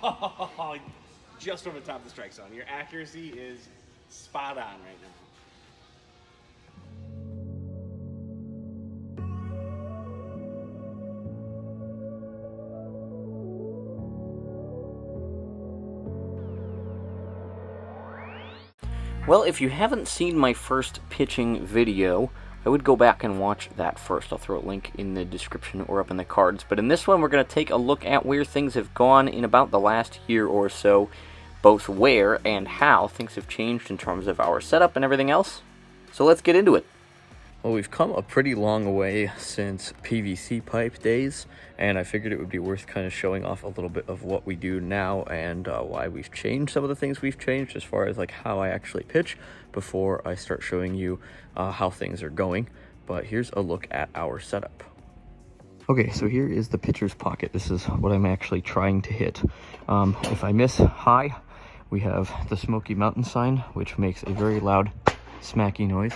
Oh, just over the top of the strike zone. Your accuracy is spot on right now. Well, if you haven't seen my first pitching video, I would go back and watch that first. I'll throw a link in the description or up in the cards. But in this one, we're going to take a look at where things have gone in about the last year or so, both where and how things have changed in terms of our setup and everything else. So let's get into it. Well, we've come a pretty long way since PVC pipe days, and I figured it would be worth kind of showing off a little bit of what we do now and why we've changed some of the things we've changed as far as like how I actually pitch before I start showing you how things are going. But here's a look at our setup. Okay, so here is the pitcher's pocket. This is what I'm actually trying to hit. If I miss high, we have the Smoky Mountain sign, which makes a very loud smacky noise.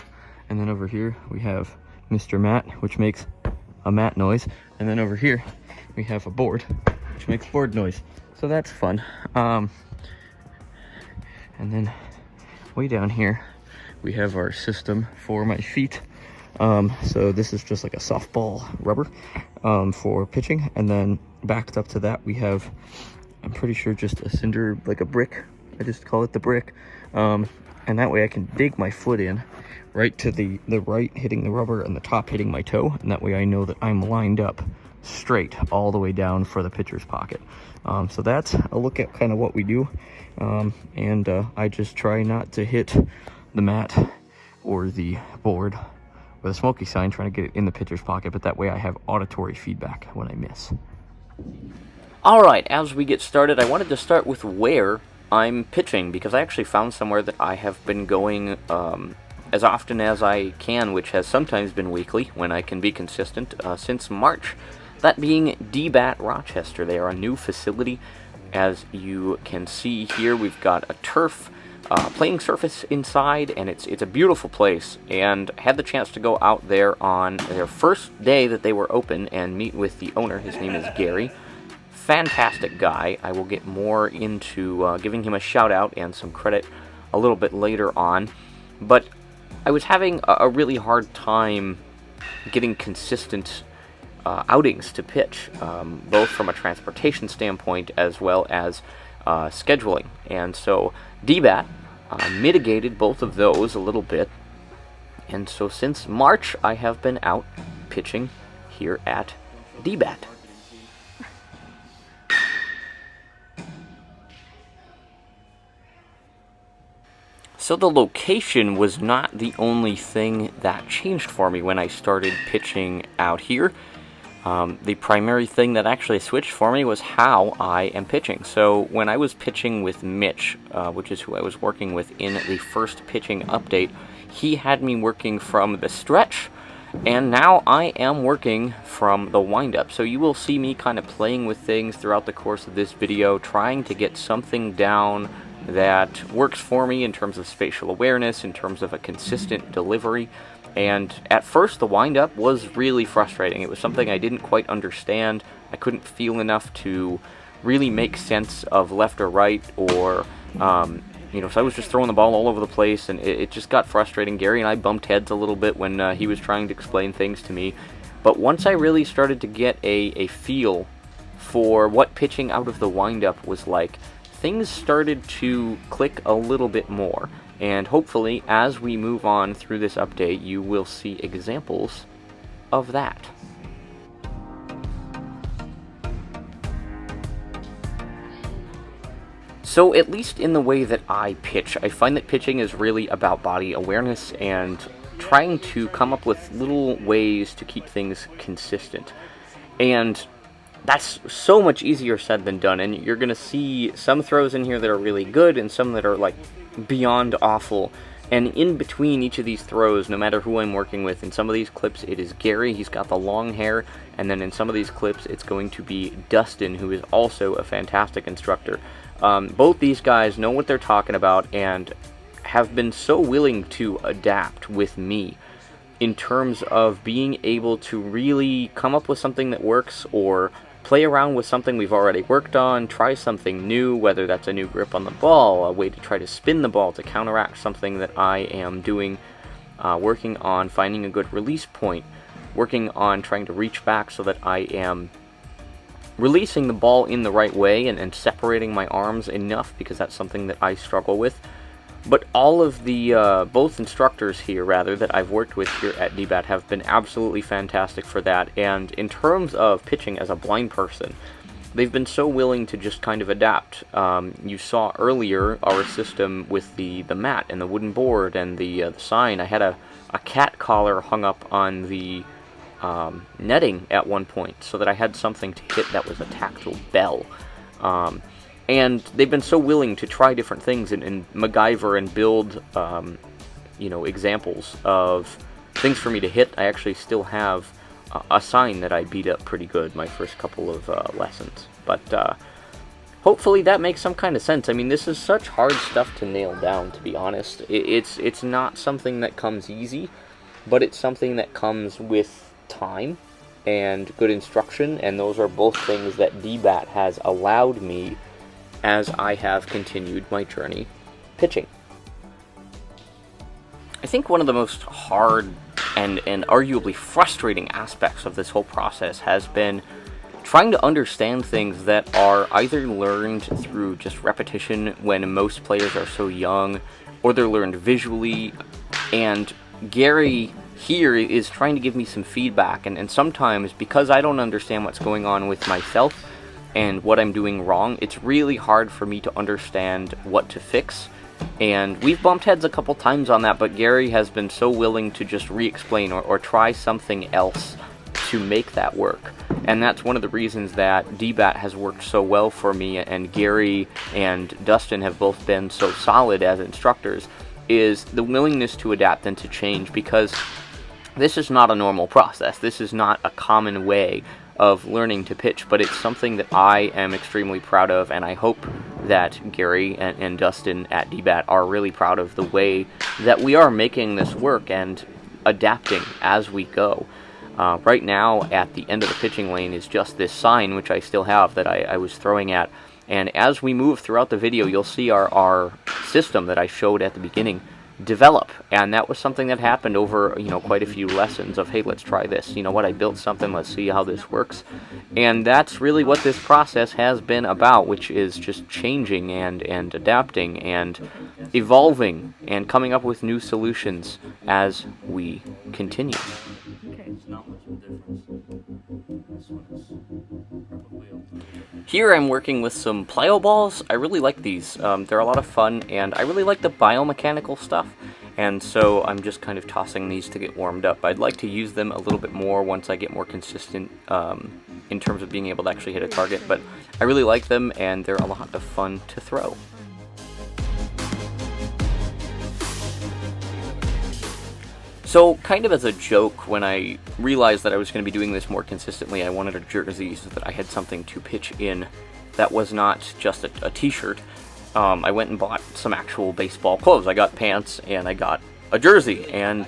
And then over here we have Mr. Matt, which makes a mat noise. And then over here we have a board, which makes board noise. So that's fun. And then way down here we have our system for my feet. So this is just like a softball rubber for pitching. And then backed up to that we have, I'm pretty sure, just a cinder, like a brick. I just call it the brick. And that way I can dig my foot in right to the right, hitting the rubber, and the top hitting my toe, and that way I know that I'm lined up straight all the way down for the pitcher's pocket. So that's a look at kind of what we do, and I just try not to hit the mat or the board with a smoky sign, trying to get it in the pitcher's pocket, but that way I have auditory feedback when I miss. Alright, as we get started, I wanted to start with where I'm pitching, because I actually found somewhere that I have been going as often as I can, which has sometimes been weekly when I can be consistent, since March. That being DBAT Rochester. They are a new facility. As you can see here, we've got a turf playing surface inside, and it's a beautiful place, and had the chance to go out there on their first day that they were open and meet with the owner. His name is Gary. Fantastic guy. I will get more into giving him a shout out and some credit a little bit later on, but I was having a really hard time getting consistent outings to pitch, both from a transportation standpoint as well as scheduling. And so DBAT mitigated both of those a little bit. And so since March, I have been out pitching here at DBAT. So the location was not the only thing that changed for me when I started pitching out here. The primary thing that actually switched for me was how I am pitching. So when I was pitching with Mitch, which is who I was working with in the first pitching update, he had me working from the stretch, and now I am working from the windup. So you will see me kind of playing with things throughout the course of this video, trying to get something down that works for me in terms of spatial awareness, in terms of a consistent delivery. And at first the windup was really frustrating. It was something I didn't quite understand. I couldn't feel enough to really make sense of left or right, or so I was just throwing the ball all over the place, and it just got frustrating. Gary and I bumped heads a little bit when he was trying to explain things to me. But once I really started to get a feel for what pitching out of the windup was like, things started to click a little bit more, and hopefully as we move on through this update you will see examples of that. So at least in the way that I pitch, I find that pitching is really about body awareness and trying to come up with little ways to keep things consistent. And that's so much easier said than done, and you're going to see some throws in here that are really good and some that are like beyond awful. And in between each of these throws, no matter who I'm working with, in some of these clips it is Gary, he's got the long hair, and then in some of these clips it's going to be Dustin, who is also a fantastic instructor. Both these guys know what they're talking about and have been so willing to adapt with me in terms of being able to really come up with something that works, or play around with something we've already worked on, try something new, whether that's a new grip on the ball, a way to try to spin the ball to counteract something that I am doing, working on finding a good release point, working on trying to reach back so that I am releasing the ball in the right way and separating my arms enough, because that's something that I struggle with. But all of the, both instructors here, rather, that I've worked with here at DBAT have been absolutely fantastic for that. And in terms of pitching as a blind person, they've been so willing to just kind of adapt. You saw earlier our system with the mat and the wooden board and the sign. I had a cat collar hung up on the netting at one point so that I had something to hit that was a tactile bell. And they've been so willing to try different things and MacGyver and build, you know, examples of things for me to hit. I actually still have a sign that I beat up pretty good my first couple of lessons. But hopefully that makes some kind of sense. I mean, this is such hard stuff to nail down, to be honest. It's not something that comes easy, but it's something that comes with time and good instruction, and those are both things that DBAT has allowed me as I have continued my journey pitching. I think one of the most hard and arguably frustrating aspects of this whole process has been trying to understand things that are either learned through just repetition when most players are so young, or they're learned visually, and Gary here is trying to give me some feedback, and sometimes, because I don't understand what's going on with myself and what I'm doing wrong, it's really hard for me to understand what to fix. And we've bumped heads a couple times on that, but Gary has been so willing to just re-explain or try something else to make that work. And that's one of the reasons that DBAT has worked so well for me, and Gary and Dustin have both been so solid as instructors, is the willingness to adapt and to change, because this is not a normal process. This is not a common way of learning to pitch, but it's something that I am extremely proud of, and I hope that Gary and Dustin at DBAT are really proud of the way that we are making this work and adapting as we go. Right now, at the end of the pitching lane is just this sign, which I still have, that I was throwing at, and as we move throughout the video, you'll see our system that I showed at the beginning develop, and that was something that happened over, you know, quite a few lessons of, hey, let's try this, you know what, I built something, let's see how this works. And that's really what this process has been about, which is just changing and adapting and evolving and coming up with new solutions as we continue. Here I'm working with some Plyo balls. I really like these. They're a lot of fun, and I really like the biomechanical stuff, and so I'm just kind of tossing these to get warmed up. I'd like to use them a little bit more once I get more consistent in terms of being able to actually hit a target, but I really like them, and they're a lot of fun to throw. So, kind of as a joke, when I realized that I was going to be doing this more consistently, I wanted a jersey so that I had something to pitch in that was not just a t-shirt. I went and bought some actual baseball clothes. I got pants and I got a jersey, and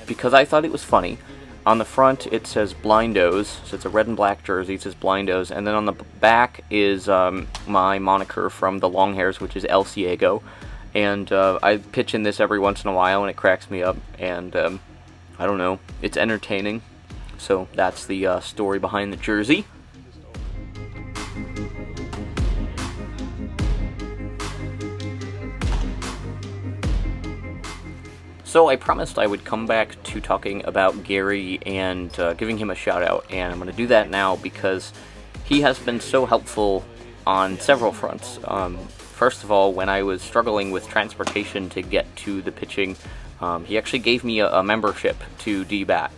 because I thought it was funny, on the front it says Blindos, so it's a red and black jersey, it says Blindos, and then on the back is my moniker from the Longhairs, which is El Ciego. And I pitch in this every once in a while, and it cracks me up, and I don't know, it's entertaining. So that's the story behind the jersey. So I promised I would come back to talking about Gary and giving him a shout out, and I'm going to do that now because he has been so helpful on several fronts. First of all, when I was struggling with transportation to get to the pitching, he actually gave me a membership to DBAT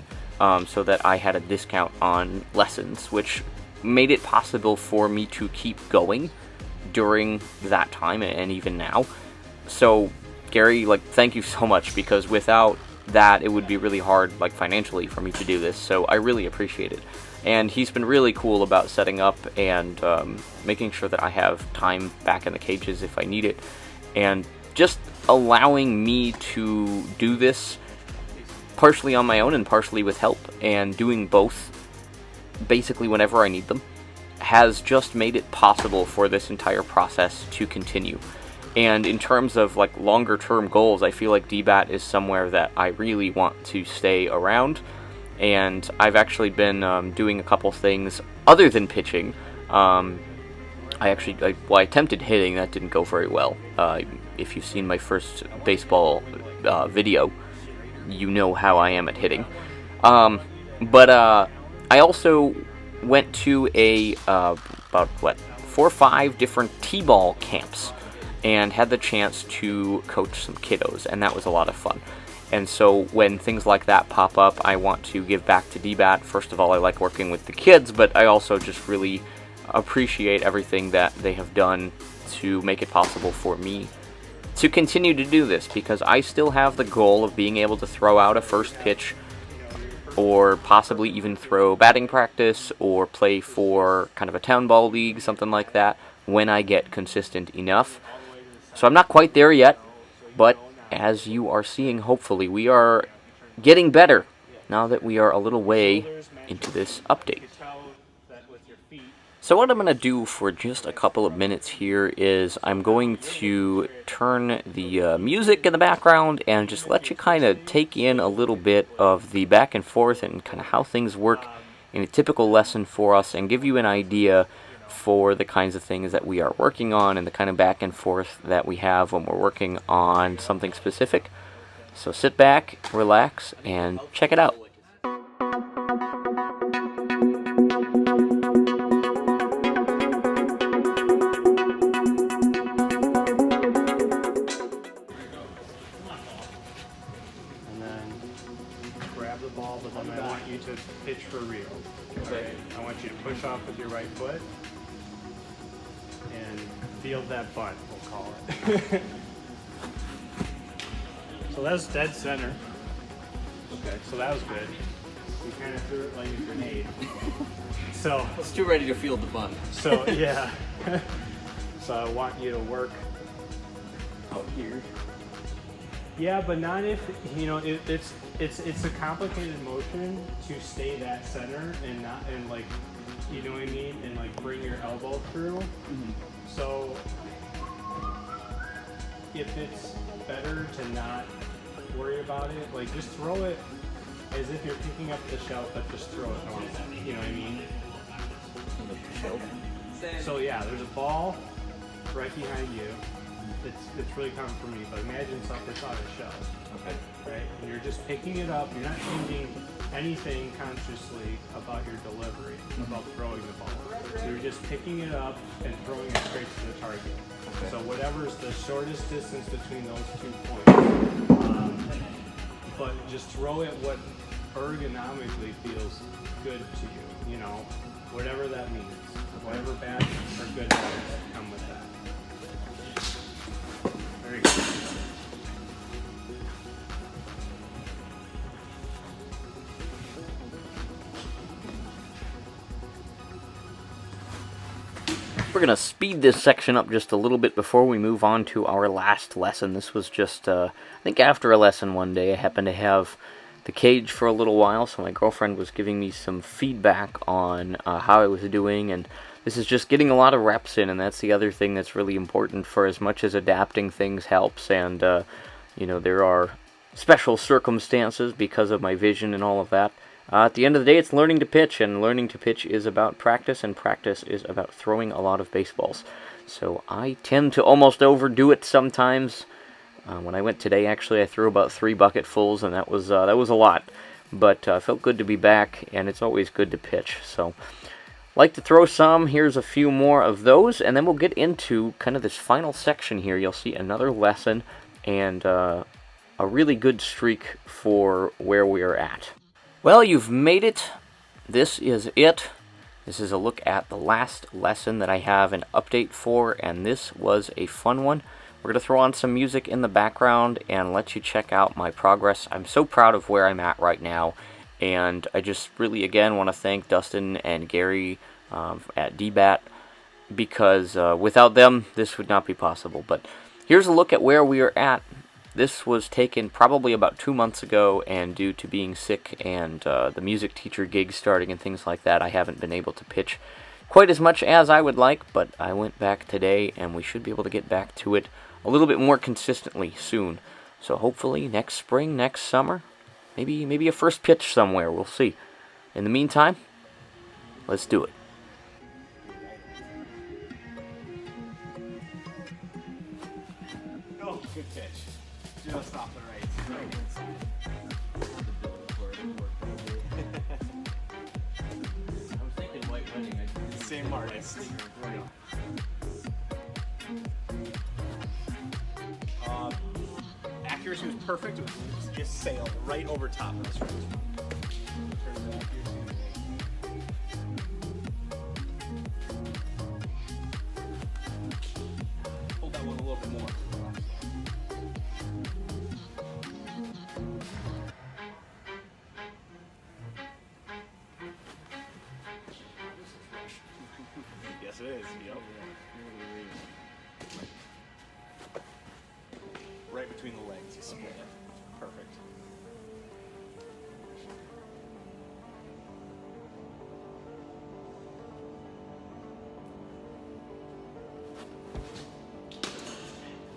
so that I had a discount on lessons, which made it possible for me to keep going during that time and even now. So, Gary, thank you so much, because without that, it would be really hard, financially for me to do this, so I really appreciate it. And he's been really cool about setting up and making sure that I have time back in the cages if I need it, and just allowing me to do this partially on my own and partially with help, and doing both basically whenever I need them. has just made it possible for this entire process to continue. And in terms of like longer term goals, I feel like DBAT is somewhere that I really want to stay around. And I've actually been doing a couple things other than pitching. I attempted hitting. That didn't go very well. If you've seen my first baseball video, you know how I am at hitting. But I also went to about 4 or 5 different T-ball camps and had the chance to coach some kiddos, and that was a lot of fun. And so when things like that pop up, I want to give back to DBAT. First of all, I like working with the kids, but I also just really appreciate everything that they have done to make it possible for me to continue to do this, because I still have the goal of being able to throw out a first pitch, or possibly even throw batting practice, or play for kind of a town ball league, something like that, when I get consistent enough. So I'm not quite there yet, but as you are seeing, hopefully, we are getting better now that we are a little way into this update. So what I'm going to do for just a couple of minutes here is I'm going to turn the music in the background and just let you kind of take in a little bit of the back and forth and kind of how things work in a typical lesson for us, and give you an idea for the kinds of things that we are working on and the kind of back and forth that we have when we're working on something specific. So sit back, relax, and check it out. Grab the ball, but then I want you to pitch for real. Okay. Right? I want you to push off with your right foot and field that butt, we'll call it. So that's dead center. Okay. So that was good. We kind of threw it like a grenade. So It's too ready to field the bunt. So yeah. So I want you to work out here. Yeah, but not if, you know, it's a complicated motion to stay that center and not, and like, you know what I mean, and like bring your elbow through. Mm-hmm. So if it's better to not worry about it, like just throw it as if you're picking up the shelf, but just throw it normal. You know what I mean? So yeah, there's a ball right behind you. It's really coming from me, but imagine something on a shelf. Okay. Right? And you're just picking it up. You're not changing anything consciously about your delivery, about throwing the ball. You're just picking it up and throwing it straight to the target. Okay. So whatever's the shortest distance between those 2 points. But just throw it what ergonomically feels good to you. You know, whatever that means. Whatever bad or good habits come with that. Very good. We're going to speed this section up just a little bit before we move on to our last lesson. This was just, I think after a lesson one day, I happened to have the cage for a little while, so my girlfriend was giving me some feedback on how I was doing, and this is just getting a lot of reps in, and that's the other thing that's really important. For as much as adapting things helps, and, you know, there are special circumstances because of my vision and all of that. At the end of the day, it's learning to pitch, and learning to pitch is about practice, and practice is about throwing a lot of baseballs. So I tend to almost overdo it sometimes. When I went today, actually, I threw about 3 bucketfuls, and that was a lot. But felt good to be back, and it's always good to pitch. So, like to throw some. Here's a few more of those, and then we'll get into kind of this final section here. You'll see another lesson and a really good streak for where we are at. Well, you've made it. This is it. This is a look at the last lesson that I have an update for, and this was a fun one. We're going to throw on some music in the background and let you check out my progress. I'm so proud of where I'm at right now, and I just really, again, want to thank Dustin and Gary at DBAT, because without them, this would not be possible. But here's a look at where we are at. This was taken probably about 2 months ago, and due to being sick and the music teacher gig starting and things like that, I haven't been able to pitch quite as much as I would like, but I went back today, and we should be able to get back to it a little bit more consistently soon. So hopefully next spring, next summer, maybe a first pitch somewhere. We'll see. In the meantime, let's do it. Oh, good pitch. Just off the right inside. I was thinking white wedding. Same artist. Accuracy was perfect. It was just sailed right over top of the string. Hold that one a little bit more. Yes, it is. Yep. Right between the legs, you split it. Perfect.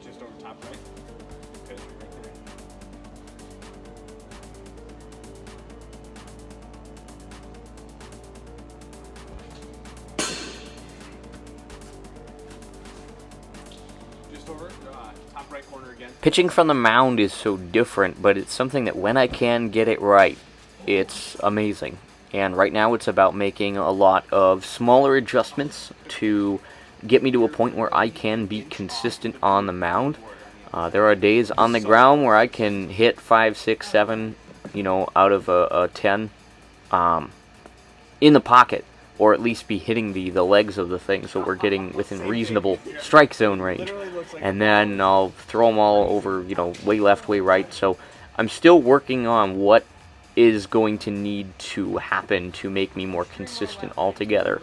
Just over top right. Good, right there. Just over top right corner again. Pitching from the mound is so different, but it's something that when I can get it right, it's amazing. And right now it's about making a lot of smaller adjustments to get me to a point where I can be consistent on the mound. There are days on the ground where I can hit 5, 6, 7, out of a 10 in the pocket, or at least be hitting the legs of the thing, so we're getting within reasonable strike zone range. And then I'll throw them all over, way left, way right. So I'm still working on what is going to need to happen to make me more consistent altogether.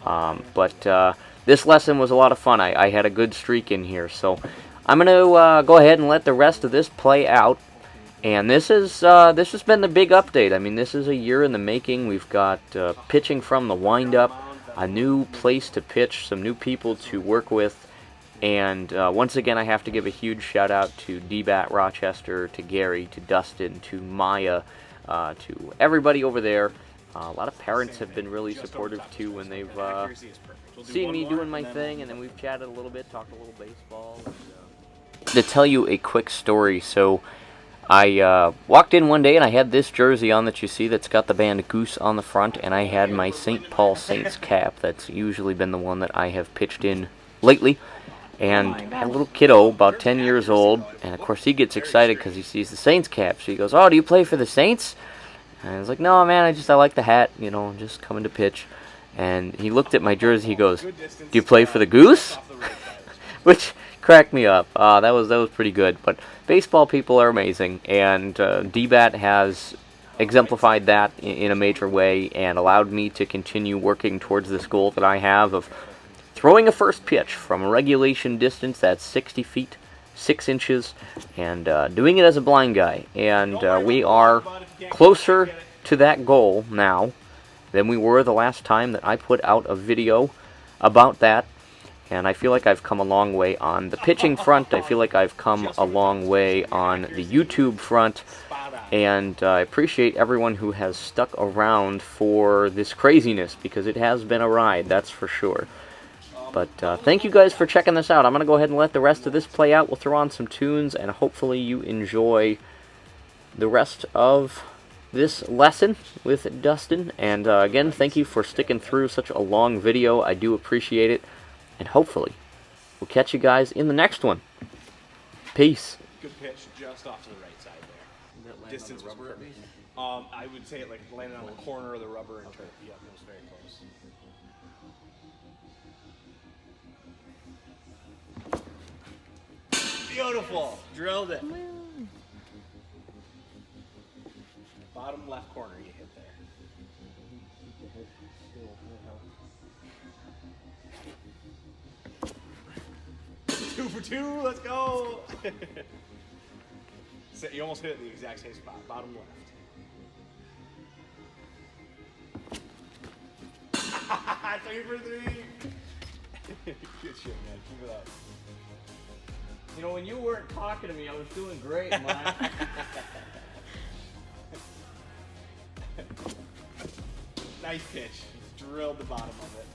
But this lesson was a lot of fun. I had a good streak in here, so I'm going to go ahead and let the rest of this play out. And this has been the big update. I mean, this is a year in the making. We've got pitching from the Windup, a new place to pitch, some new people to work with, and once again, I have to give a huge shout out to D-Bat Rochester, to Gary, to Dustin, to Maya, to everybody over there. A lot of parents have been really supportive too when they've seen me doing my thing, and then we've chatted a little bit, talked a little baseball. To tell you a quick story, so I walked in one day and I had this jersey on that you see that's got the band Goose on the front, and I had my St. Paul Saints cap. That's usually been the one that I have pitched in lately. And had a little kiddo, about 10 years old, and of course he gets excited because he sees the Saints cap. So he goes, "Oh, do you play for the Saints?" And I was like, "No, man, I like the hat, I'm just coming to pitch." And he looked at my jersey, he goes, "Do you play for the Goose?" Which cracked me up. That was pretty good. But baseball people are amazing, and D-Bat has exemplified that in a major way and allowed me to continue working towards this goal that I have of throwing a first pitch from a regulation distance that's 60 feet, 6 inches, and doing it as a blind guy. And we are closer to that goal now than we were the last time that I put out a video about that. And I feel like I've come a long way on the pitching front. I feel like I've come a long way on the YouTube front. And I appreciate everyone who has stuck around for this craziness, because it has been a ride, that's for sure. But thank you guys for checking this out. I'm going to go ahead and let the rest of this play out. We'll throw on some tunes, and hopefully you enjoy the rest of this lesson with Dustin. And again, thank you for sticking through such a long video. I do appreciate it. And hopefully we'll catch you guys in the next one. Peace. Good pitch, just off to the right side there. Distance was perfect. I would say it landed on the corner of the rubber and turf. Yeah, it was very close. Beautiful. Drilled it. Bottom left corner you hit there. 2 for 2, let's go! So you almost hit it in the exact same spot, bottom left. 3 for 3. Good shit, man. Keep it up. You know, when you weren't talking to me, I was doing great, man. Nice pitch. Just drilled the bottom of it.